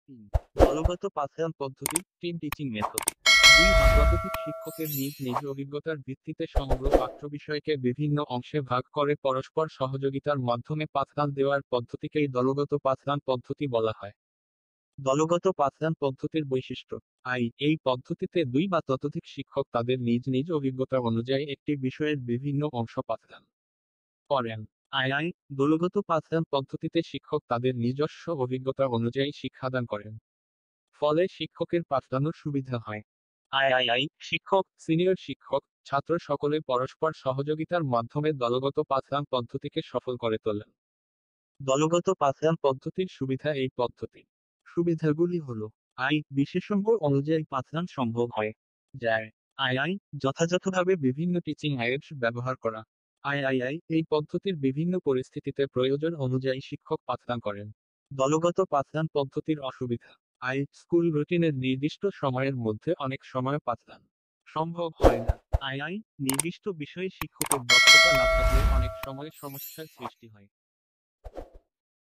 তিন, দলগত পাঠদান পদ্ধতি, টিম টিচিং মেথড। দুই, শতাধিক শিক্ষকের নিজ নিজ অভিজ্ঞতার ভিত্তিতে সমগ্র পাঠ্য বিষয়কে বিভিন্ন অংশে ভাগ করে পরস্পর সহযোগিতার মাধ্যমে পাঠদান দেওয়ার পদ্ধতিকেই দলগত পাঠদান পদ্ধতি বলা হয়। দলগত পাঠদান পদ্ধতির বৈশিষ্ট্য। এই পদ্ধতিতে দুই বা ততোধিক শিক্ষক তাদের নিজ নিজ অভিজ্ঞতা অনুযায়ী একটি বিষয়ের বিভিন্ন অংশ পাঠদান করেন। আই দলগত পাঠদান পদ্ধতিতে শিক্ষক তাদের নিজস্ব অভিজ্ঞতা অনুযায়ী শিক্ষাদান করেন। ফলে শিক্ষকের পাঠদানোর সুবিধা হয়। শিক্ষক, সিনিয়র শিক্ষক, ছাত্র সকলে পরস্পর সহযোগিতার মাধ্যমে দলগত পাঠদান পদ্ধতিকে সফল করে তোলেন। দলগত পাঠদান পদ্ধতির সুবিধা। এই পদ্ধতি সুবিধাগুলি হল: বিশেষজ্ঞ অনুযায়ী পাঠদান সম্ভব হয় যায়। যথাযথভাবে বিভিন্ন টিচিং aids ব্যবহার করা। এই পদ্ধতির বিভিন্ন পরিস্থিতিতে প্রয়োজন অনুযায়ী শিক্ষক পাঠদান করেন। দলগত পাঠদান পদ্ধতির অসুবিধা। স্কুল রুটিনের নির্দিষ্ট সময়ের মধ্যে অনেক সময় পাঠদান সম্ভব হয় না। নির্দিষ্ট বিষয়ে শিক্ষকের দক্ষতা না থাকলে অনেক সময় সমস্যার সৃষ্টি হয়।